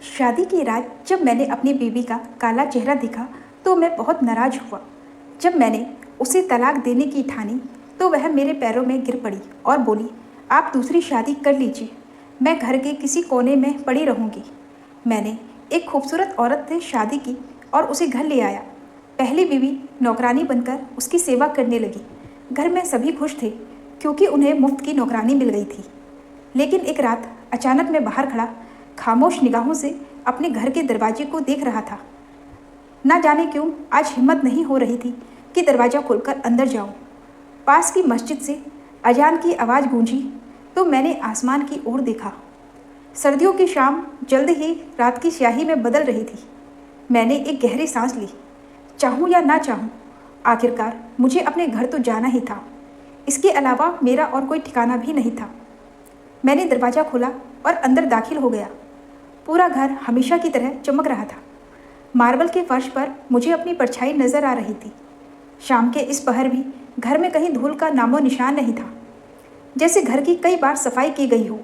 शादी की रात जब मैंने अपनी बीवी का काला चेहरा देखा तो मैं बहुत नाराज हुआ। जब मैंने उसे तलाक देने की ठानी तो वह मेरे पैरों में गिर पड़ी और बोली, आप दूसरी शादी कर लीजिए, मैं घर के किसी कोने में पड़ी रहूंगी। मैंने एक खूबसूरत औरत से शादी की और उसे घर ले आया। पहली बीवी नौकरानी बनकर उसकी सेवा करने लगी। घर में सभी खुश थे क्योंकि उन्हें मुफ्त की नौकरानी मिल गई थी। लेकिन एक रात अचानक मैं बाहर खड़ा खामोश निगाहों से अपने घर के दरवाजे को देख रहा था। ना जाने क्यों आज हिम्मत नहीं हो रही थी कि दरवाज़ा खोलकर अंदर जाऊं। पास की मस्जिद से अजान की आवाज़ गूंजी तो मैंने आसमान की ओर देखा। सर्दियों की शाम जल्द ही रात की स्याही में बदल रही थी। मैंने एक गहरी सांस ली। चाहूँ या ना चाहूँ, आखिरकार मुझे अपने घर तो जाना ही था। इसके अलावा मेरा और कोई ठिकाना भी नहीं था। मैंने दरवाज़ा खोला और अंदर दाखिल हो गया। पूरा घर हमेशा की तरह चमक रहा था। मार्बल के फर्श पर मुझे अपनी परछाई नजर आ रही थी। शाम के इस पहर भी घर में कहीं धूल का नामो निशान नहीं था, जैसे घर की कई बार सफाई की गई हो।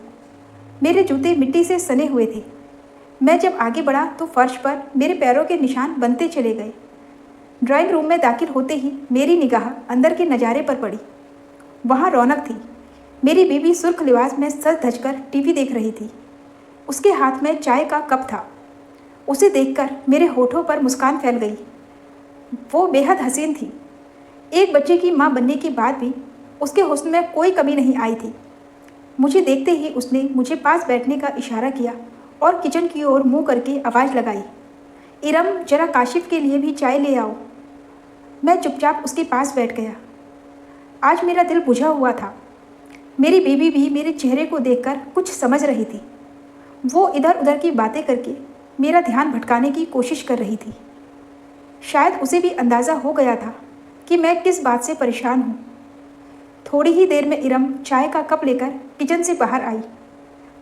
मेरे जूते मिट्टी से सने हुए थे। मैं जब आगे बढ़ा तो फर्श पर मेरे पैरों के निशान बनते चले गए। ड्राइंग रूम में दाखिल होते ही मेरी निगाह अंदर के नज़ारे पर पड़ी। वहाँ रौनक थी। मेरी बीवी सुर्ख लिबास में सज धजकर टीवी देख रही थी। उसके हाथ में चाय का कप था। उसे देखकर मेरे होठों पर मुस्कान फैल गई। वो बेहद हसीन थी। एक बच्चे की माँ बनने के बाद भी उसके हुस्न में कोई कमी नहीं आई थी। मुझे देखते ही उसने मुझे पास बैठने का इशारा किया और किचन की ओर मुंह करके आवाज़ लगाई, इरम जरा काशिफ के लिए भी चाय ले आओ। मैं चुपचाप उसके पास बैठ गया। आज मेरा दिल बुझा हुआ था। मेरी बीवी भी मेरे चेहरे को देखकर कुछ समझ रही थी। वो इधर उधर की बातें करके मेरा ध्यान भटकाने की कोशिश कर रही थी। शायद उसे भी अंदाज़ा हो गया था कि मैं किस बात से परेशान हूँ। थोड़ी ही देर में इरम चाय का कप लेकर किचन से बाहर आई।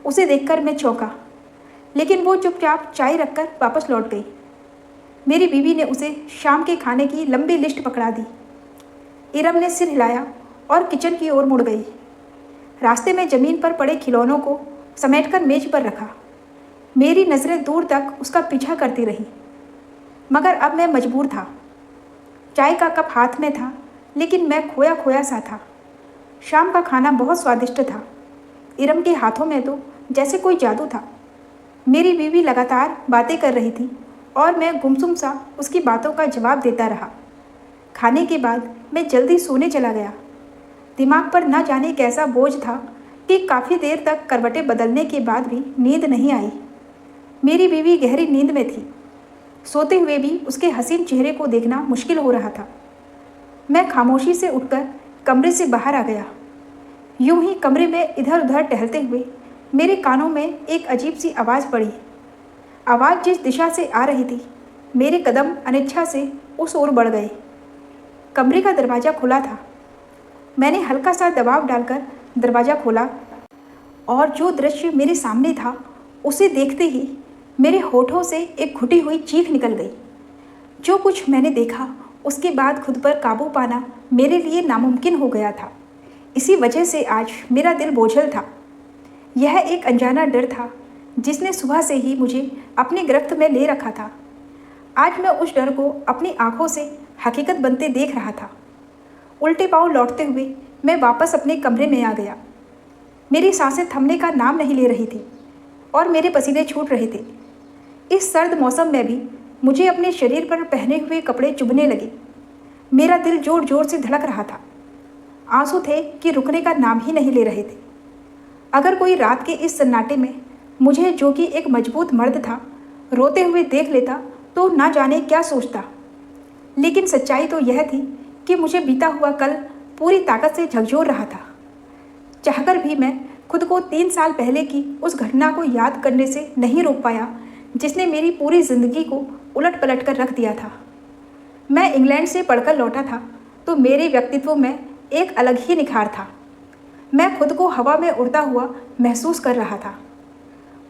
उसे देखकर मैं चौंका, लेकिन वो चुपचाप चाय रखकर वापस लौट गई। मेरी बीवी ने उसे शाम के खाने की लंबी लिस्ट पकड़ा दी। इरम ने सिर हिलाया और किचन की ओर मुड़ गई। रास्ते में ज़मीन पर पड़े खिलौनों को समेटकर मेज पर रखा। मेरी नज़रें दूर तक उसका पीछा करती रही, मगर अब मैं मजबूर था। चाय का कप हाथ में था, लेकिन मैं खोया खोया सा था। शाम का खाना बहुत स्वादिष्ट था। इरम के हाथों में तो जैसे कोई जादू था। मेरी बीवी लगातार बातें कर रही थी और मैं गुमसुम सा उसकी बातों का जवाब देता रहा। खाने के बाद मैं जल्दी सोने चला गया। दिमाग पर ना जाने कैसा बोझ था कि काफ़ी देर तक करवटें बदलने के बाद भी नींद नहीं आई। मेरी बीवी गहरी नींद में थी। सोते हुए भी उसके हसीन चेहरे को देखना मुश्किल हो रहा था। मैं खामोशी से उठकर कमरे से बाहर आ गया। यूं ही कमरे में इधर उधर टहलते हुए मेरे कानों में एक अजीब सी आवाज़ पड़ी। आवाज़ जिस दिशा से आ रही थी, मेरे कदम अनिच्छा से उस ओर बढ़ गए। कमरे का दरवाज़ा खुला था। मैंने हल्का सा दबाव डालकर दरवाज़ा खोला और जो दृश्य मेरे सामने था उसे देखते ही मेरे होठों से एक घुटी हुई चीख निकल गई। जो कुछ मैंने देखा उसके बाद खुद पर काबू पाना मेरे लिए नामुमकिन हो गया था। इसी वजह से आज मेरा दिल बोझल था। यह एक अनजाना डर था जिसने सुबह से ही मुझे अपनी गिरफ्त में ले रखा था। आज मैं उस डर को अपनी आंखों से हकीकत बनते देख रहा था। उल्टे पांव लौटते हुए मैं वापस अपने कमरे में आ गया। मेरी सांसें थमने का नाम नहीं ले रही थी और मेरे पसीने छूट रहे थे। इस सर्द मौसम में भी मुझे अपने शरीर पर पहने हुए कपड़े चुभने लगे। मेरा दिल जोर जोर से धड़क रहा था। आंसू थे कि रुकने का नाम ही नहीं ले रहे थे। अगर कोई रात के इस सन्नाटे में मुझे, जो कि एक मजबूत मर्द था, रोते हुए देख लेता तो ना जाने क्या सोचता। लेकिन सच्चाई तो यह थी कि मुझे बीता हुआ कल पूरी ताकत से झकझोर रहा था। चाहकर भी मैं खुद को 3 साल पहले की उस घटना को याद करने से नहीं रोक पाया जिसने मेरी पूरी ज़िंदगी को उलट पलट कर रख दिया था। मैं इंग्लैंड से पढ़कर लौटा था तो मेरे व्यक्तित्व में एक अलग ही निखार था। मैं खुद को हवा में उड़ता हुआ महसूस कर रहा था।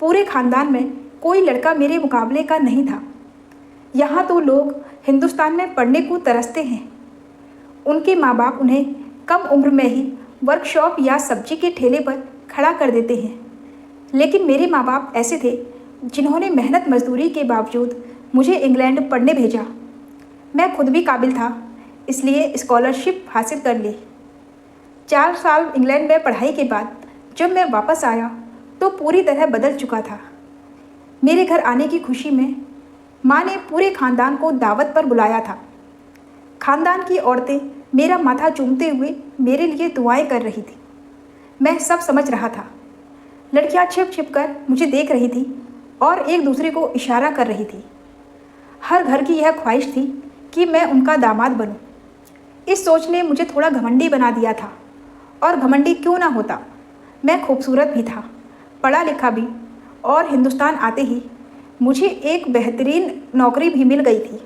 पूरे ख़ानदान में कोई लड़का मेरे मुकाबले का नहीं था। यहाँ तो लोग हिंदुस्तान में पढ़ने को तरसते हैं। उनके माँ बाप उन्हें कम उम्र में ही वर्कशॉप या सब्जी के ठेले पर खड़ा कर देते हैं, लेकिन मेरे माँ बाप ऐसे थे, जिन्होंने मेहनत मजदूरी के बावजूद मुझे इंग्लैंड पढ़ने भेजा। मैं खुद भी काबिल था, इसलिए स्कॉलरशिप हासिल कर ली। 4 साल इंग्लैंड में पढ़ाई के बाद जब मैं वापस आया तो पूरी तरह बदल चुका था। मेरे घर आने की खुशी में माँ ने पूरे खानदान को दावत पर बुलाया था। खानदान की औरतें मेरा माथा चूमते हुए मेरे लिए दुआएं कर रही थी। मैं सब समझ रहा था। लड़कियां छिप छिप कर मुझे देख रही थी और एक दूसरे को इशारा कर रही थी। हर घर की यह ख्वाहिश थी कि मैं उनका दामाद बनूं। इस सोच ने मुझे थोड़ा घमंडी बना दिया था, और घमंडी क्यों ना होता, मैं खूबसूरत भी था, पढ़ा लिखा भी, और हिंदुस्तान आते ही मुझे एक बेहतरीन नौकरी भी मिल गई थी।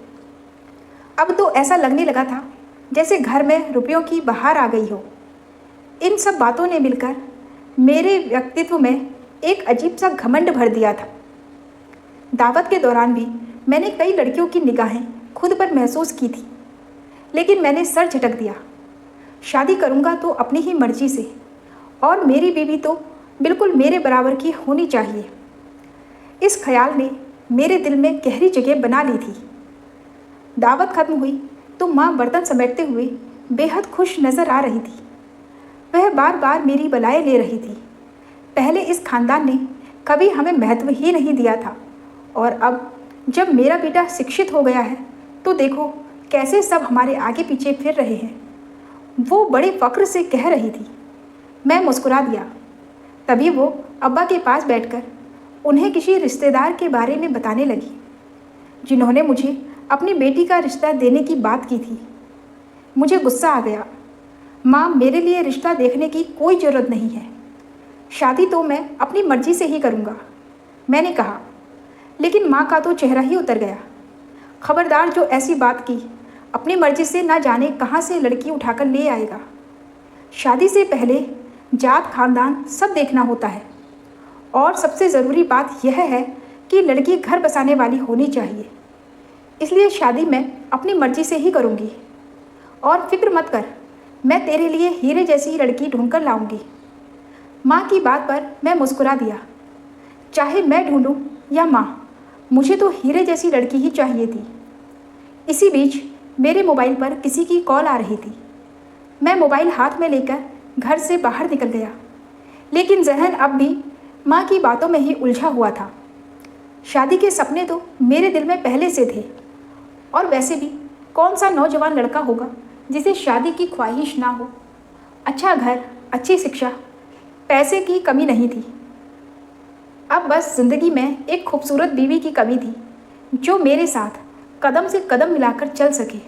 अब तो ऐसा लगने लगा था जैसे घर में रुपयों की बहार आ गई हो। इन सब बातों ने मिलकर मेरे व्यक्तित्व में एक अजीब सा घमंड भर दिया था। दावत के दौरान भी मैंने कई लड़कियों की निगाहें खुद पर महसूस की थी, लेकिन मैंने सर झटक दिया। शादी करूँगा तो अपनी ही मर्जी से, और मेरी बीवी तो बिल्कुल मेरे बराबर की होनी चाहिए। इस ख्याल ने मेरे दिल में गहरी जगह बना ली थी। दावत खत्म हुई तो माँ बर्तन समेटते हुए बेहद खुश नज़र आ रही थी। वह बार बार मेरी बलाएं ले रही थी। पहले इस खानदान ने कभी हमें महत्व ही नहीं दिया था, और अब जब मेरा बेटा शिक्षित हो गया है तो देखो कैसे सब हमारे आगे पीछे फिर रहे हैं। वो बड़े फक्र से कह रही थी। मैं मुस्कुरा दिया। तभी वो अब्बा के पास बैठकर उन्हें किसी रिश्तेदार के बारे में बताने लगी, जिन्होंने मुझे अपनी बेटी का रिश्ता देने की बात की थी। मुझे गुस्सा आ गया। माँ, मेरे लिए रिश्ता देखने की कोई ज़रूरत नहीं है। शादी तो मैं अपनी मर्जी से ही करूँगा, मैंने कहा। लेकिन माँ का तो चेहरा ही उतर गया। खबरदार, जो ऐसी बात की, अपनी मर्जी से ना जाने कहाँ से लड़की उठाकर ले आएगा। शादी से पहले जात खानदान सब देखना होता है, और सबसे ज़रूरी बात यह है कि लड़की घर बसाने वाली होनी चाहिए। इसलिए शादी मैं अपनी मर्जी से ही करूँगी, और फिक्र मत कर, मैं तेरे लिए हीरे जैसी लड़की ढूंढ कर लाऊंगी। माँ की बात पर मैं मुस्कुरा दिया। चाहे मैं ढूंढूं या माँ, मुझे तो हीरे जैसी लड़की ही चाहिए थी। इसी बीच मेरे मोबाइल पर किसी की कॉल आ रही थी। मैं मोबाइल हाथ में लेकर घर से बाहर निकल गया, लेकिन जहन अब भी माँ की बातों में ही उलझा हुआ था। शादी के सपने तो मेरे दिल में पहले से थे, और वैसे भी कौन सा नौजवान लड़का होगा जिसे शादी की ख्वाहिश ना हो। अच्छा घर, अच्छी शिक्षा, पैसे की कमी नहीं थी। अब बस ज़िंदगी में एक खूबसूरत बीवी की कमी थी, जो मेरे साथ कदम से कदम मिलाकर चल सके।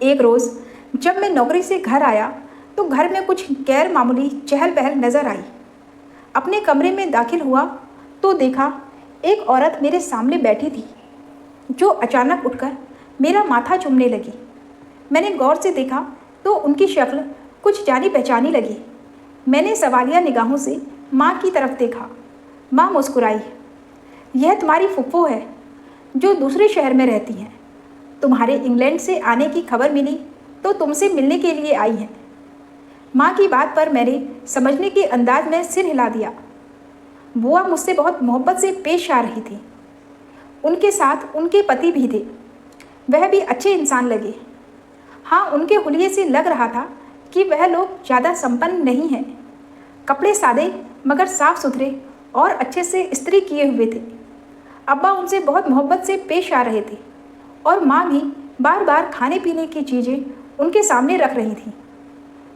एक रोज़ जब मैं नौकरी से घर आया तो घर में कुछ गैर मामूली चहल पहल नज़र आई। अपने कमरे में दाखिल हुआ तो देखा एक औरत मेरे सामने बैठी थी, जो अचानक उठकर मेरा माथा चूमने लगी। मैंने गौर से देखा तो उनकी शक्ल कुछ जानी पहचानी लगी। मैंने सवालिया निगाहों से माँ की तरफ देखा। माँ मुस्कुराई। यह तुम्हारी फुफ्फो है, जो दूसरे शहर में रहती हैं। तुम्हारे इंग्लैंड से आने की खबर मिली तो तुमसे मिलने के लिए आई हैं। माँ की बात पर मैंने समझने के अंदाज में सिर हिला दिया। बुआ मुझसे बहुत मोहब्बत से पेश आ रही थी। उनके साथ उनके पति भी थे। वह भी अच्छे इंसान लगे। हाँ, उनके हुलिये से लग रहा था कि वह लोग ज़्यादा संपन्न नहीं हैं। कपड़े सादे मगर साफ सुथरे और अच्छे से इस्त्री किए हुए थे। अब्बा उनसे बहुत मोहब्बत से पेश आ रहे थे, और माँ भी बार बार खाने पीने की चीज़ें उनके सामने रख रही थी।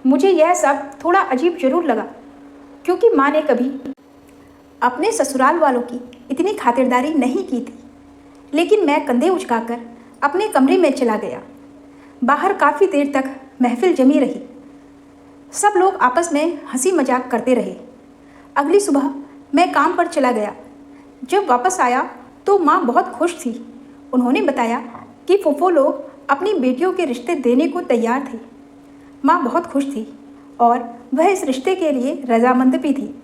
मुझे यह सब थोड़ा अजीब जरूर लगा, क्योंकि माँ ने कभी अपने ससुराल वालों की इतनी खातिरदारी नहीं की थी। लेकिन मैं कंधे उचकाकर अपने कमरे में चला गया। बाहर काफ़ी देर तक महफिल जमी रही। सब लोग आपस में हंसी मजाक करते रहे। अगली सुबह मैं काम पर चला गया। जब वापस आया तो माँ बहुत खुश थी। उन्होंने बताया कि फूफो लोग अपनी बेटियों के रिश्ते देने को तैयार थे। माँ बहुत खुश थी और वह इस रिश्ते के लिए रजामंद भी थी,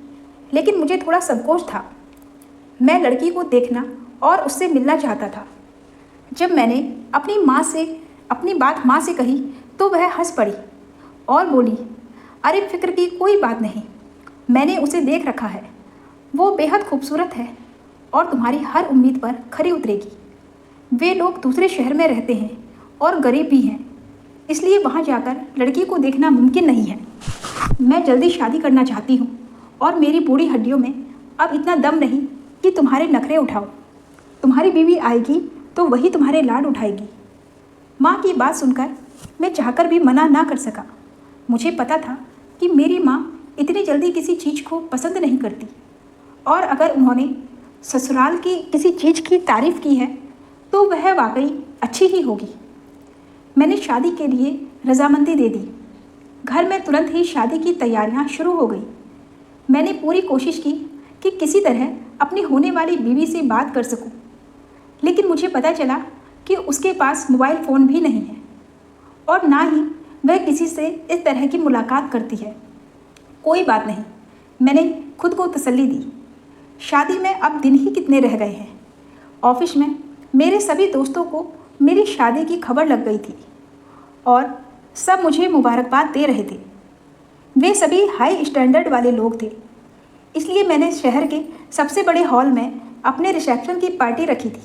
लेकिन मुझे थोड़ा संकोच था। मैं लड़की को देखना और उससे मिलना चाहता था। जब मैंने अपनी बात माँ से कही तो वह हंस पड़ी और बोली, अरे फिक्र की कोई बात नहीं, मैंने उसे देख रखा है। वो बेहद खूबसूरत है और तुम्हारी हर उम्मीद पर खरी उतरेगी। वे लोग दूसरे शहर में रहते हैं और गरीब भी हैं, इसलिए वहाँ जाकर लड़की को देखना मुमकिन नहीं है। मैं जल्दी शादी करना चाहती हूँ और मेरी बूढ़ी हड्डियों में अब इतना दम नहीं कि तुम्हारे नखरे उठाओ। तुम्हारी बीवी आएगी तो वही तुम्हारे लाड उठाएगी। माँ की बात सुनकर मैं चाहकर भी मना ना कर सका। मुझे पता था कि मेरी माँ इतनी जल्दी किसी चीज़ को पसंद नहीं करती, और अगर उन्होंने ससुराल की किसी चीज़ की तारीफ़ की है तो वह वाकई अच्छी ही होगी। मैंने शादी के लिए रजामंदी दे दी। घर में तुरंत ही शादी की तैयारियां शुरू हो गई। मैंने पूरी कोशिश की कि किसी तरह अपनी होने वाली बीवी से बात कर सकूं, लेकिन मुझे पता चला कि उसके पास मोबाइल फ़ोन भी नहीं है और ना ही वह किसी से इस तरह की मुलाकात करती है। कोई बात नहीं, मैंने खुद को तसल्ली दी। शादी में अब दिन ही कितने रह गए हैं। ऑफिस में मेरे सभी दोस्तों को मेरी शादी की खबर लग गई थी और सब मुझे मुबारकबाद दे रहे थे। वे सभी हाई स्टैंडर्ड वाले लोग थे, इसलिए मैंने शहर के सबसे बड़े हॉल में अपने रिसेप्शन की पार्टी रखी थी।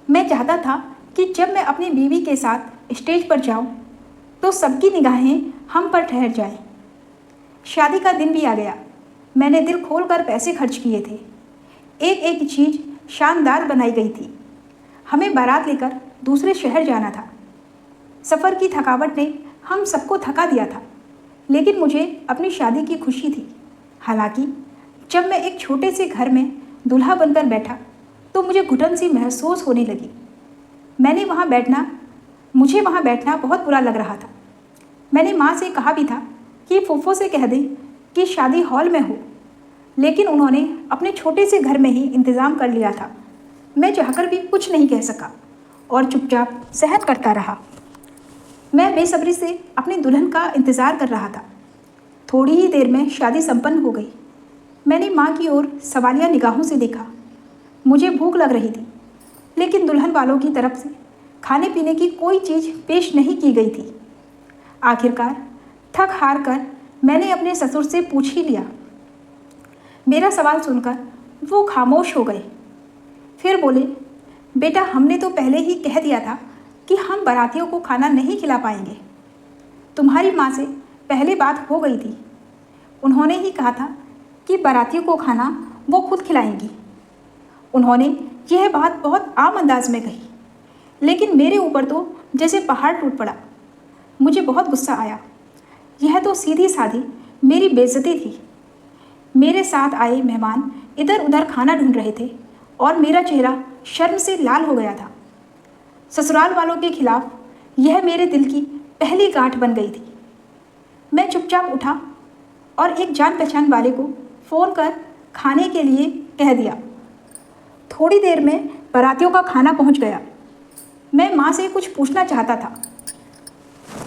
मैं चाहता था कि जब मैं अपनी बीवी के साथ स्टेज पर जाऊं, तो सबकी निगाहें हम पर ठहर जाएं। शादी का दिन भी आ गया। मैंने दिल खोलकर पैसे खर्च किए थे। एक एक चीज़ शानदार बनाई गई थी। हमें बारात लेकर दूसरे शहर जाना था। सफ़र की थकावट ने हम सबको थका दिया था, लेकिन मुझे अपनी शादी की खुशी थी। हालांकि जब मैं एक छोटे से घर में दूल्हा बनकर बैठा तो मुझे घुटन सी महसूस होने लगी। मुझे वहाँ बैठना बहुत बुरा लग रहा था। मैंने माँ से कहा भी था कि फूफो से कह दें कि शादी हॉल में हो, लेकिन उन्होंने अपने छोटे से घर में ही इंतज़ाम कर लिया था। मैं चाहकर भी कुछ नहीं कह सका और चुपचाप सहन करता रहा। मैं बेसब्री से अपनी दुल्हन का इंतज़ार कर रहा था। थोड़ी ही देर में शादी संपन्न हो गई। मैंने माँ की ओर सवालिया निगाहों से देखा। मुझे भूख लग रही थी, लेकिन दुल्हन वालों की तरफ से खाने पीने की कोई चीज़ पेश नहीं की गई थी। आखिरकार थक हार कर मैंने अपने ससुर से पूछ ही लिया। मेरा सवाल सुनकर वो खामोश हो गए। फिर बोले, बेटा, हमने तो पहले ही कह दिया था कि हम बारातियों को खाना नहीं खिला पाएंगे। तुम्हारी माँ से पहले बात हो गई थी। उन्होंने ही कहा था कि बारातियों को खाना वो खुद खिलाएंगी। उन्होंने यह बात बहुत आम अंदाज में कही, लेकिन मेरे ऊपर तो जैसे पहाड़ टूट पड़ा। मुझे बहुत गुस्सा आया। यह तो सीधी साधी मेरी बेइज्जती थी। मेरे साथ आए मेहमान इधर उधर खाना ढूंढ रहे थे और मेरा चेहरा शर्म से लाल हो गया था। ससुराल वालों के खिलाफ यह मेरे दिल की पहली गांठ बन गई थी। मैं चुपचाप उठा और एक जान पहचान वाले को फ़ोन कर खाने के लिए कह दिया। थोड़ी देर में बारातियों का खाना पहुंच गया। मैं माँ से कुछ पूछना चाहता था,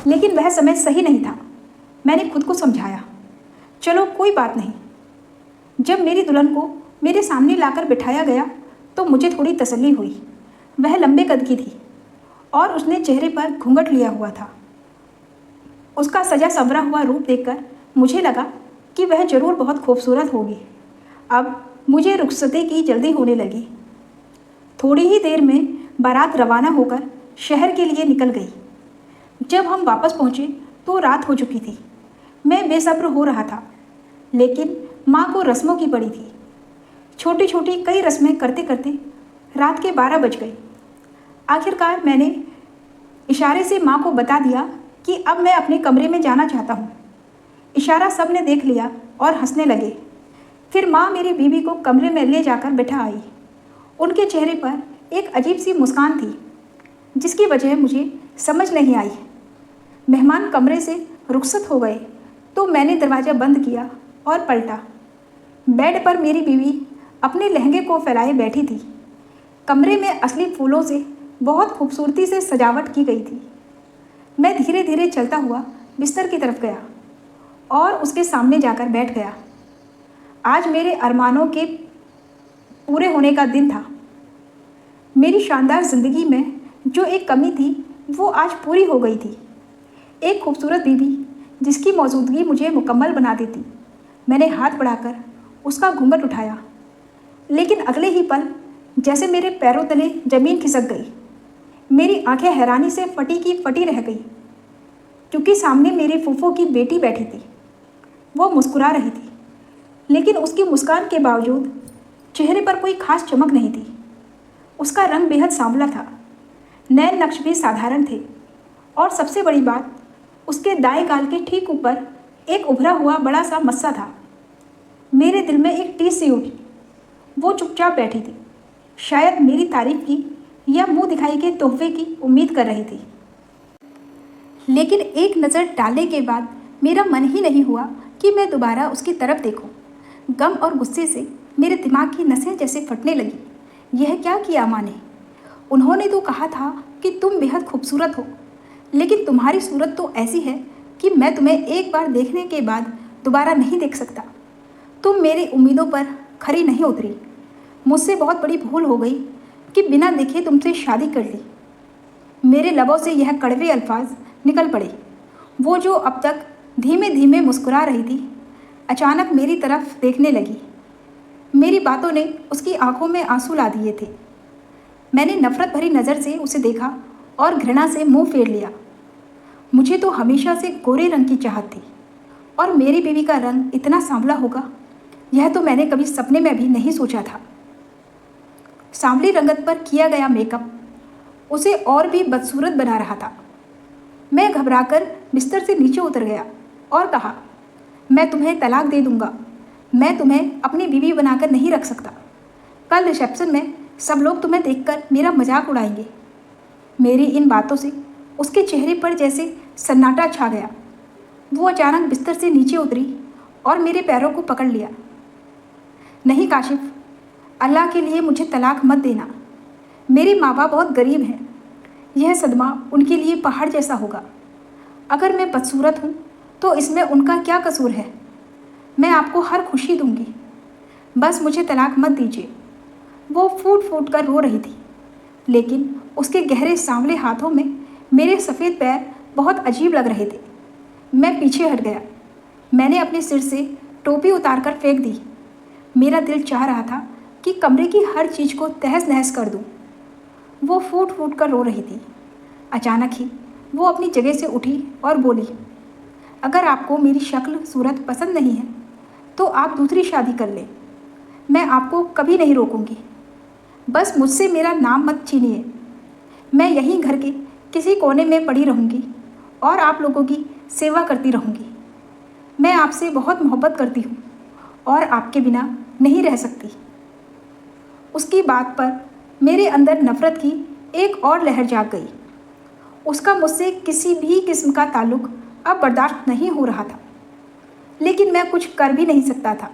लेकिन वह समय सही नहीं था। मैंने खुद को समझाया, चलो कोई बात नहीं। जब मेरी दुल्हन को मेरे सामने लाकर बिठाया गया तो मुझे थोड़ी तसल्ली हुई। वह लंबे कद की थी और उसने चेहरे पर घूंघट लिया हुआ था। उसका सजा संवरा हुआ रूप देखकर मुझे लगा कि वह जरूर बहुत खूबसूरत होगी। अब मुझे रुखसती की जल्दी होने लगी। थोड़ी ही देर में बारात रवाना होकर शहर के लिए निकल गई। जब हम वापस पहुँचे तो रात हो चुकी थी। मैं बेसब्र हो रहा था, लेकिन माँ को रस्मों की पड़ी थी। छोटी छोटी कई रस्में करते करते रात के 12 बज गए। आखिरकार मैंने इशारे से माँ को बता दिया कि अब मैं अपने कमरे में जाना चाहता हूँ। इशारा सब ने देख लिया और हंसने लगे। फिर माँ मेरी बीवी को कमरे में ले जाकर बैठा आई। उनके चेहरे पर एक अजीब सी मुस्कान थी, जिसकी वजह मुझे समझ नहीं आई। मेहमान कमरे से रुखसत हो गए तो मैंने दरवाज़ा बंद किया और पलटा। बेड पर मेरी बीवी अपने लहंगे को फैलाए बैठी थी। कमरे में असली फूलों से बहुत खूबसूरती से सजावट की गई थी। मैं धीरे धीरे चलता हुआ बिस्तर की तरफ गया और उसके सामने जाकर बैठ गया। आज मेरे अरमानों के पूरे होने का दिन था। मेरी शानदार ज़िंदगी में जो एक कमी थी वो आज पूरी हो गई थी। एक खूबसूरत बीवी जिसकी मौजूदगी मुझे मुकम्मल बना देती। मैंने हाथ बढ़ाकर उसका घूंघट उठाया, लेकिन अगले ही पल जैसे मेरे पैरों तले जमीन खिसक गई। मेरी आंखें हैरानी से फटी की फटी रह गई, क्योंकि सामने मेरे फूफो की बेटी बैठी थी। वो मुस्कुरा रही थी, लेकिन उसकी मुस्कान के बावजूद चेहरे पर कोई खास चमक नहीं थी। उसका रंग बेहद सांवला था, नैन नक्श भी साधारण थे, और सबसे बड़ी बात, उसके दाएं गाल के ठीक ऊपर एक उभरा हुआ बड़ा सा मस्सा था। मेरे दिल में एक टीस सी उठी। वो चुपचाप बैठी थी, शायद मेरी तारीफ की या मुंह दिखाई के तोहफे की उम्मीद कर रही थी। लेकिन एक नज़र डालने के बाद मेरा मन ही नहीं हुआ कि मैं दोबारा उसकी तरफ देखूं। गम और गुस्से से मेरे दिमाग की नसें जैसे फटने लगी। यह क्या किया माँ ने? उन्होंने तो कहा था कि तुम बेहद खूबसूरत हो, लेकिन तुम्हारी सूरत तो ऐसी है कि मैं तुम्हें एक बार देखने के बाद दोबारा नहीं देख सकता। तुम मेरी उम्मीदों पर खरी नहीं उतरी। मुझसे बहुत बड़ी भूल हो गई कि बिना देखे तुमसे शादी कर ली। मेरे लबों से यह कड़वे अल्फाज निकल पड़े। वो जो अब तक धीमे धीमे मुस्कुरा रही थी, अचानक मेरी तरफ देखने लगी। मेरी बातों ने उसकी आंखों में आंसू ला दिए थे। मैंने नफरत भरी नज़र से उसे देखा और घृणा से मुंह फेर लिया। मुझे तो हमेशा से गोरे रंग की चाहत थी, और मेरी बीवी का रंग इतना सांवला होगा, यह तो मैंने कभी सपने में भी नहीं सोचा था। सांवली रंगत पर किया गया मेकअप उसे और भी बदसूरत बना रहा था। मैं घबराकर बिस्तर से नीचे उतर गया और कहा, मैं तुम्हें तलाक दे दूंगा। मैं तुम्हें अपनी बीवी बनाकर नहीं रख सकता। कल रिसेप्शन में सब लोग तुम्हें देखकर मेरा मजाक उड़ाएंगे। मेरी इन बातों से उसके चेहरे पर जैसे सन्नाटा छा गया। वो अचानक बिस्तर से नीचे उतरी और मेरे पैरों को पकड़ लिया। नहीं काशिफ, अल्लाह के लिए मुझे तलाक मत देना। मेरे माँ बाप बहुत गरीब हैं। यह सदमा उनके लिए पहाड़ जैसा होगा। अगर मैं बदसूरत हूँ तो इसमें उनका क्या कसूर है? मैं आपको हर खुशी दूंगी, बस मुझे तलाक मत दीजिए। वो फूट फूट कर रो रही थी, लेकिन उसके गहरे सांवले हाथों में मेरे सफ़ेद पैर बहुत अजीब लग रहे थे। मैं पीछे हट गया। मैंने अपने सिर से टोपी उतार कर फेंक दी। मेरा दिल चाह रहा था कि कमरे की हर चीज़ को तहस नहस कर दूं। वो फूट फूट कर रो रही थी। अचानक ही वो अपनी जगह से उठी और बोली, अगर आपको मेरी शक्ल सूरत पसंद नहीं है तो आप दूसरी शादी कर लें। मैं आपको कभी नहीं रोकूंगी। बस मुझसे मेरा नाम मत छीनिए। मैं यहीं घर के किसी कोने में पड़ी रहूंगी और आप लोगों की सेवा करती रहूंगी। मैं आपसे बहुत मोहब्बत करती हूँ और आपके बिना नहीं रह सकती। उसकी बात पर मेरे अंदर नफरत की एक और लहर जाग गई। उसका मुझसे किसी भी किस्म का ताल्लुक अब बर्दाश्त नहीं हो रहा था, लेकिन मैं कुछ कर भी नहीं सकता था।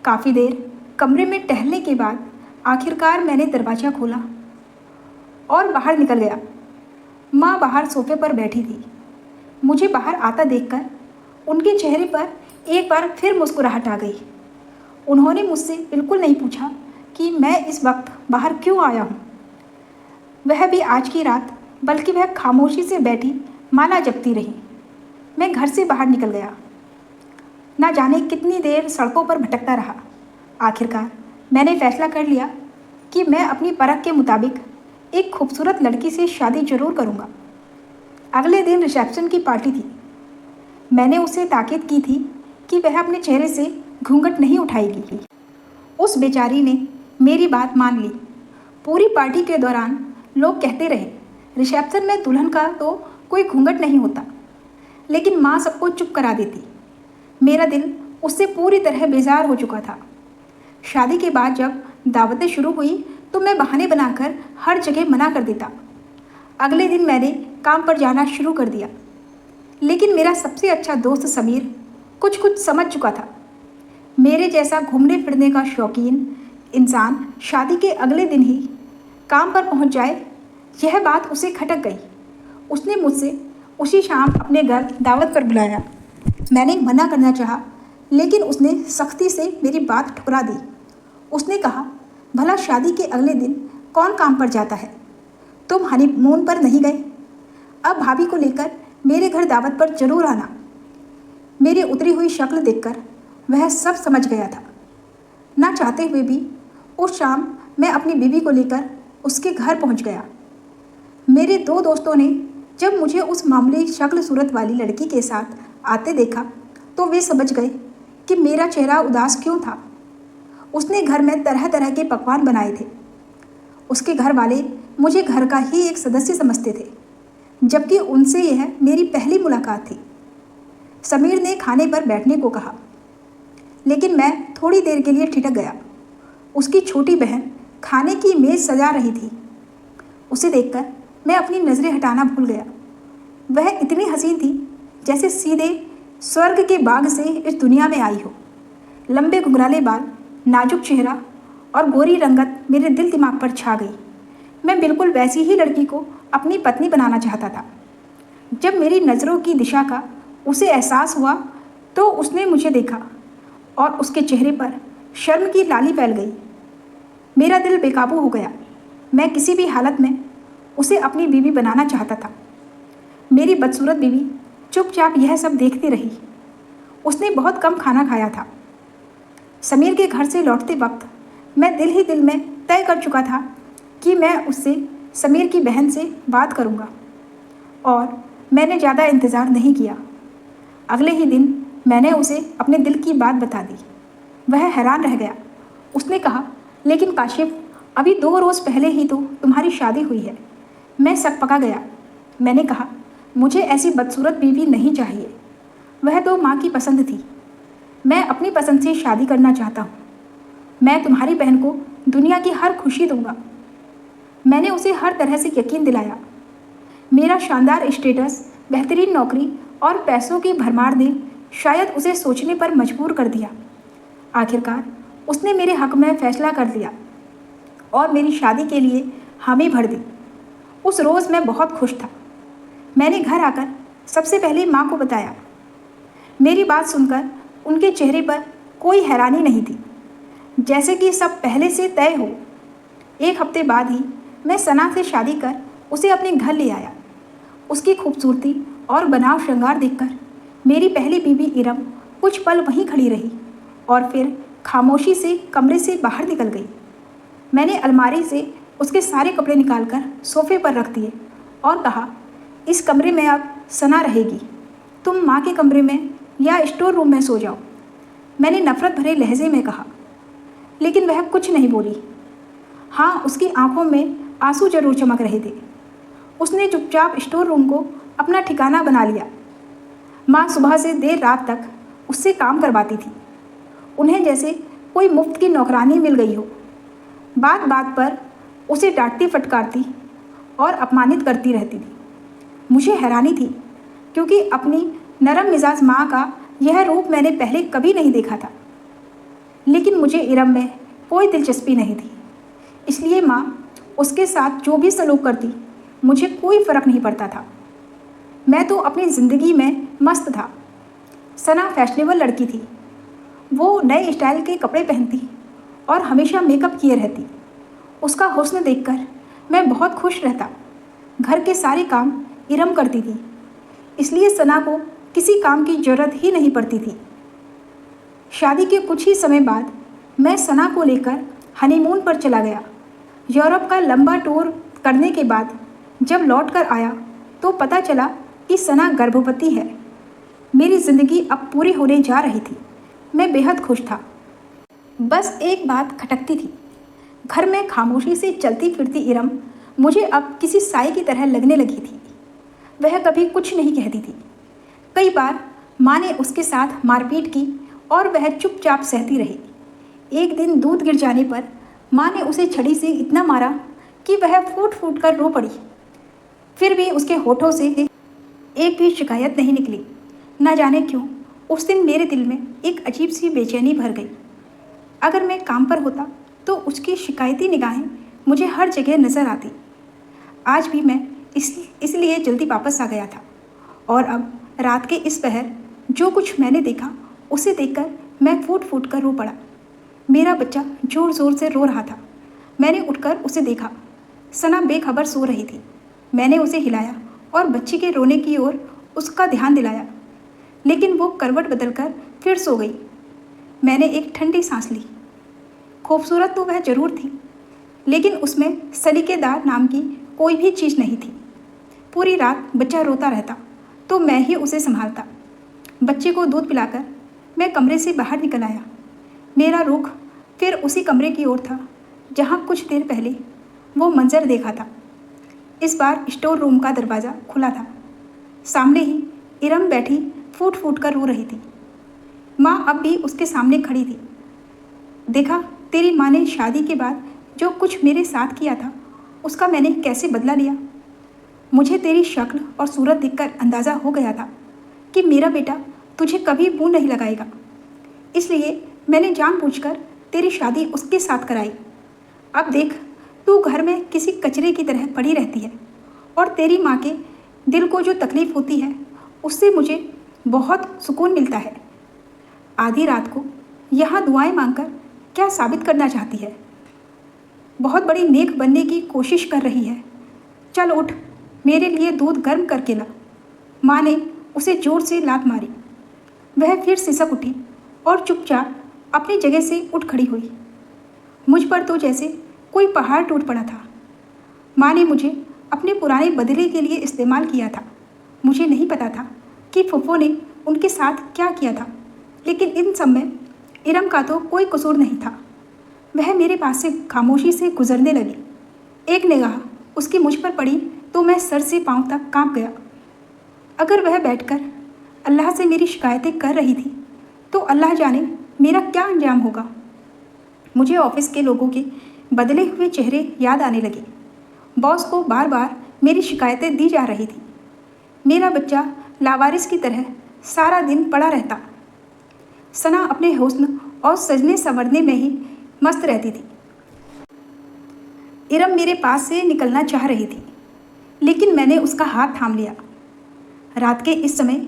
काफ़ी देर कमरे में टहलने के बाद आखिरकार मैंने दरवाज़ा खोला और बाहर निकल गया। माँ बाहर सोफे पर बैठी थी। मुझे बाहर आता देखकर उनके चेहरे पर एक बार फिर मुस्कुराहट आ गई। उन्होंने मुझसे बिल्कुल नहीं पूछा कि मैं इस वक्त बाहर क्यों आया हूँ, वह भी आज की रात, बल्कि वह खामोशी से बैठी माला जपती रही। मैं घर से बाहर निकल गया। ना जाने कितनी देर सड़कों पर भटकता रहा। आखिरकार मैंने फैसला कर लिया कि मैं अपनी परख के मुताबिक एक खूबसूरत लड़की से शादी जरूर करूँगा। अगले दिन रिसेप्शन की पार्टी थी। मैंने उसे ताकीद की थी कि वह अपने चेहरे से घूंघट नहीं उठाएगी। उस बेचारी ने मेरी बात मान ली। पूरी पार्टी के दौरान लोग कहते रहे, रिसेप्शन में दुल्हन का तो कोई घूंघट नहीं होता, लेकिन माँ सबको चुप करा देती। मेरा दिल उससे पूरी तरह बेजार हो चुका था। शादी के बाद जब दावतें शुरू हुई तो मैं बहाने बनाकर हर जगह मना कर देता। अगले दिन मैंने काम पर जाना शुरू कर दिया, लेकिन मेरा सबसे अच्छा दोस्त समीर कुछ कुछ समझ चुका था। मेरे जैसा घूमने फिरने का शौकीन इंसान शादी के अगले दिन ही काम पर पहुंच जाए, यह बात उसे खटक गई। उसने मुझसे उसी शाम अपने घर दावत पर बुलाया। मैंने मना करना चाहा, लेकिन उसने सख्ती से मेरी बात ठुकरा दी। उसने कहा, भला शादी के अगले दिन कौन काम पर जाता है? तुम हनीमून पर नहीं गए? अब भाभी को लेकर मेरे घर दावत पर जरूर आना। मेरी उतरी हुई शक्ल देखकर वह सब समझ गया था। ना चाहते हुए भी उस शाम मैं अपनी बीवी को लेकर उसके घर पहुंच गया। मेरे दो दोस्तों ने जब मुझे उस मामूली शक्ल सूरत वाली लड़की के साथ आते देखा तो वे समझ गए कि मेरा चेहरा उदास क्यों था। उसने घर में तरह तरह के पकवान बनाए थे। उसके घर वाले मुझे घर का ही एक सदस्य समझते थे, जबकि उनसे यह मेरी पहली मुलाकात थी। समीर ने खाने पर बैठने को कहा, लेकिन मैं थोड़ी देर के लिए ठिठक गया। उसकी छोटी बहन खाने की मेज़ सजा रही थी। उसे देखकर मैं अपनी नज़रें हटाना भूल गया। वह इतनी हसीन थी जैसे सीधे स्वर्ग के बाग से इस दुनिया में आई हो। लंबे घुंघराले बाल, नाजुक चेहरा और गोरी रंगत मेरे दिल दिमाग पर छा गई। मैं बिल्कुल वैसी ही लड़की को अपनी पत्नी बनाना चाहता था। जब मेरी नज़रों की दिशा का उसे एहसास हुआ तो उसने मुझे देखा और उसके चेहरे पर शर्म की लाली फैल गई। मेरा दिल बेकाबू हो गया। मैं किसी भी हालत में उसे अपनी बीवी बनाना चाहता था। मेरी बदसूरत बीवी चुपचाप यह सब देखती रही। उसने बहुत कम खाना खाया था। समीर के घर से लौटते वक्त मैं दिल ही दिल में तय कर चुका था कि मैं उससे समीर की बहन से बात करूंगा, और मैंने ज़्यादा इंतज़ार नहीं किया। अगले ही दिन मैंने उसे अपने दिल की बात बता दी। वह हैरान रह गया। उसने कहा, लेकिन काशिफ, अभी 2 रोज़ पहले ही तो तुम्हारी शादी हुई है। मैं सकपका गया। मैंने कहा, मुझे ऐसी बदसूरत बीवी नहीं चाहिए। वह तो माँ की पसंद थी। मैं अपनी पसंद से शादी करना चाहता हूँ। मैं तुम्हारी बहन को दुनिया की हर खुशी दूंगा। मैंने उसे हर तरह से यकीन दिलाया। मेरा शानदार स्टेटस, बेहतरीन नौकरी और पैसों की भरमार ने शायद उसे सोचने पर मजबूर कर दिया। आखिरकार उसने मेरे हक में फैसला कर लिया और मेरी शादी के लिए हामी भर दी। उस रोज़ मैं बहुत खुश था। मैंने घर आकर सबसे पहले माँ को बताया। मेरी बात सुनकर उनके चेहरे पर कोई हैरानी नहीं थी, जैसे कि सब पहले से तय हो। 1 हफ्ते बाद ही मैं सना से शादी कर उसे अपने घर ले आया। उसकी खूबसूरती और बनाव श्रृंगार देखकर मेरी पहली बीवी इरम कुछ पल वहीं खड़ी रही और फिर खामोशी से कमरे से बाहर निकल गई। मैंने अलमारी से उसके सारे कपड़े निकालकर सोफे पर रख दिए और कहा, इस कमरे में अब सना रहेगी। तुम माँ के कमरे में या स्टोर रूम में सो जाओ। मैंने नफरत भरे लहजे में कहा, लेकिन वह कुछ नहीं बोली। हाँ, उसकी आंखों में आंसू जरूर चमक रहे थे। उसने चुपचाप स्टोर रूम को अपना ठिकाना बना लिया। माँ सुबह से देर रात तक उससे काम करवाती थी। उन्हें जैसे कोई मुफ्त की नौकरानी मिल गई हो। बात बात पर उसे डांटती फटकारती और अपमानित करती रहती थी। मुझे हैरानी थी, क्योंकि अपनी नरम मिजाज माँ का यह रूप मैंने पहले कभी नहीं देखा था। लेकिन मुझे इरम में कोई दिलचस्पी नहीं थी, इसलिए माँ उसके साथ जो भी सलूक करती मुझे कोई फ़र्क नहीं पड़ता था। मैं तो अपनी ज़िंदगी में मस्त था। सना फैशनेबल लड़की थी। वो नए स्टाइल के कपड़े पहनती और हमेशा मेकअप किए रहती। उसका हुस्न देखकर मैं बहुत खुश रहता। घर के सारे काम इरम करती थी, इसलिए सना को किसी काम की ज़रूरत ही नहीं पड़ती थी। शादी के कुछ ही समय बाद मैं सना को लेकर हनीमून पर चला गया। यूरोप का लंबा टूर करने के बाद जब लौट कर आया तो पता चला कि सना गर्भवती है। मेरी ज़िंदगी अब पूरी होने जा रही थी। मैं बेहद खुश था। बस एक बात खटकती थी। घर में खामोशी से चलती फिरती इरम मुझे अब किसी साई की तरह लगने लगी थी। वह कभी कुछ नहीं कहती थी। कई बार माँ ने उसके साथ मारपीट की और वह चुपचाप सहती रही। एक दिन दूध गिर जाने पर माँ ने उसे छड़ी से इतना मारा कि वह फूट फूट कर रो पड़ी। फिर भी उसके होठों से एक भी शिकायत नहीं निकली। न जाने क्यों उस दिन मेरे दिल में एक अजीब सी बेचैनी भर गई। अगर मैं काम पर होता तो उसकी शिकायती निगाहें मुझे हर जगह नज़र आती। आज भी मैं इसलिए जल्दी वापस आ गया था, और अब रात के इस पहर जो कुछ मैंने देखा उसे देखकर मैं फूट फूट कर रो पड़ा। मेरा बच्चा ज़ोर ज़ोर से रो रहा था। मैंने उठकर उसे देखा। सना बेखबर सो रही थी। मैंने उसे हिलाया और बच्ची के रोने की ओर उसका ध्यान दिलाया, लेकिन वो करवट बदलकर फिर सो गई। मैंने एक ठंडी सांस ली। खूबसूरत तो वह ज़रूर थी, लेकिन उसमें सलीकेदार नाम की कोई भी चीज़ नहीं थी। पूरी रात बच्चा रोता रहता तो मैं ही उसे संभालता। बच्चे को दूध पिलाकर मैं कमरे से बाहर निकल आया। मेरा रुख फिर उसी कमरे की ओर था जहाँ कुछ देर पहले वो मंजर देखा था। इस बार स्टोर रूम का दरवाज़ा खुला था। सामने ही इरम बैठी फूट फूट कर रो रही थी। माँ अब भी उसके सामने खड़ी थी। देखा, तेरी माँ ने शादी के बाद जो कुछ मेरे साथ किया था उसका मैंने कैसे बदला लिया। मुझे तेरी शक्ल और सूरत देखकर अंदाज़ा हो गया था कि मेरा बेटा तुझे कभी मुँह नहीं लगाएगा, इसलिए मैंने जानबूझकर तेरी शादी उसके साथ कराई। अब देख, तू घर में किसी कचरे की तरह पड़ी रहती है और तेरी माँ के दिल को जो तकलीफ़ होती है उससे मुझे बहुत सुकून मिलता है। आधी रात को यहाँ दुआएं मांगकर क्या साबित करना चाहती है? बहुत बड़ी नेक बनने की कोशिश कर रही है। चल उठ, मेरे लिए दूध गर्म करके ला। माँ ने उसे जोर से लात मारी। वह फिर सिसक उठी और चुपचाप अपनी जगह से उठ खड़ी हुई। मुझ पर तो जैसे कोई पहाड़ टूट पड़ा था। माँ ने मुझे अपने पुराने बदले के लिए इस्तेमाल किया था। मुझे नहीं पता था कि फुफ्फो ने उनके साथ क्या किया था, लेकिन इन सब में इरम का तो कोई कसूर नहीं था। वह मेरे पास से खामोशी से गुजरने लगी। एक निगाह उसकी मुझ पर पड़ी तो मैं सर से पांव तक कांप गया। अगर वह बैठकर अल्लाह से मेरी शिकायतें कर रही थी तो अल्लाह जाने मेरा क्या अंजाम होगा। मुझे ऑफिस के लोगों के बदले हुए चेहरे याद आने लगे। बॉस को बार बार मेरी शिकायतें दी जा रही थी। मेरा बच्चा लावारिस की तरह सारा दिन पड़ा रहता। सना अपने हुस्न और सजने संवरने में ही मस्त रहती थी। इरम मेरे पास से निकलना चाह रही थी, लेकिन मैंने उसका हाथ थाम लिया। रात के इस समय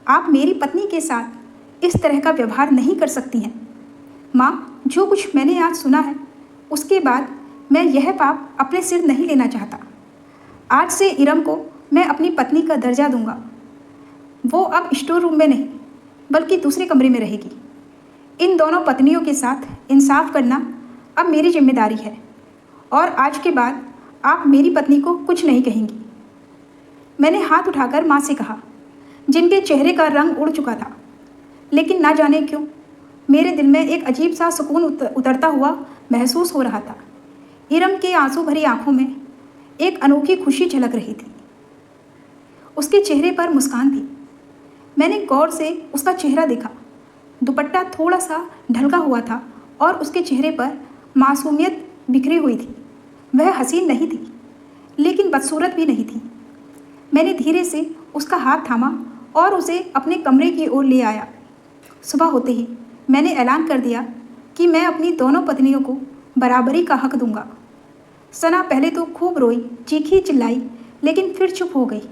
आप मेरी पत्नी के साथ इस तरह का व्यवहार नहीं कर सकती हैं। माँ, जो कुछ मैंने आज सुना है उसके बाद मैं यह पाप अपने सिर नहीं लेना चाहता। आज से इरम को मैं अपनी पत्नी का दर्जा दूंगा। वो अब स्टोर रूम में नहीं बल्कि दूसरे कमरे में रहेगी। इन दोनों पत्नियों के साथ इंसाफ करना अब मेरी जिम्मेदारी है और आज के बाद आप मेरी पत्नी को कुछ नहीं कहेंगी। मैंने हाथ उठाकर माँ से कहा, जिनके चेहरे का रंग उड़ चुका था, लेकिन ना जाने क्यों मेरे दिल में एक अजीब सा सुकून उतरता हुआ महसूस हो रहा था। इरम के आंसू भरी आंखों में एक अनोखी खुशी झलक रही थी। उसके चेहरे पर मुस्कान थी। मैंने गौर से उसका चेहरा देखा। दुपट्टा थोड़ा सा ढलका हुआ था और उसके चेहरे पर मासूमियत बिखरी हुई थी। वह हसीन नहीं थी, लेकिन बदसूरत भी नहीं थी। मैंने धीरे से उसका हाथ थामा और उसे अपने कमरे की ओर ले आया। सुबह होते ही मैंने ऐलान कर दिया कि मैं अपनी दोनों पत्नियों को बराबरी का हक दूंगा। सना पहले तो खूब रोई, चीखी चिल्लाई, लेकिन फिर चुप हो गई,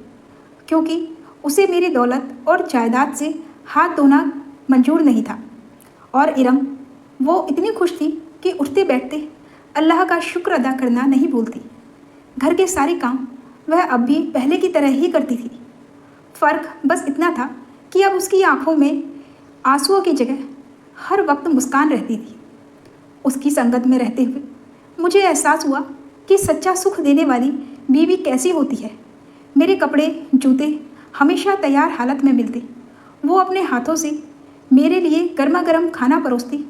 क्योंकि उसे मेरी दौलत और जायदाद से हाथ धोना मंजूर नहीं था। और इरम, वो इतनी खुश थी कि उठते बैठते अल्लाह का शुक्र अदा करना नहीं भूलती। घर के सारे काम वह अब भी पहले की तरह ही करती थी। फ़र्क बस इतना था कि अब उसकी आंखों में आंसुओं की जगह हर वक्त मुस्कान रहती थी। उसकी संगत में रहते हुए मुझे एहसास हुआ कि सच्चा सुख देने वाली बीवी कैसी होती है। मेरे कपड़े जूते हमेशा तैयार हालत में मिलते। वो अपने हाथों से मेरे लिए गर्मा गर्म खाना परोसती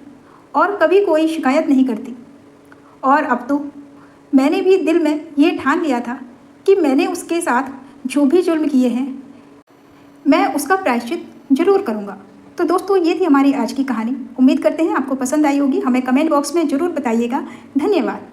और कभी कोई शिकायत नहीं करती। और अब तो मैंने भी दिल में ये ठान लिया था कि मैंने उसके साथ जो भी जुल्म किए हैं मैं उसका प्रायश्चित जरूर करूँगा। तो दोस्तों, ये थी हमारी आज की कहानी। उम्मीद करते हैं आपको पसंद आई होगी। हमें कमेंट बॉक्स में ज़रूर बताइएगा। धन्यवाद।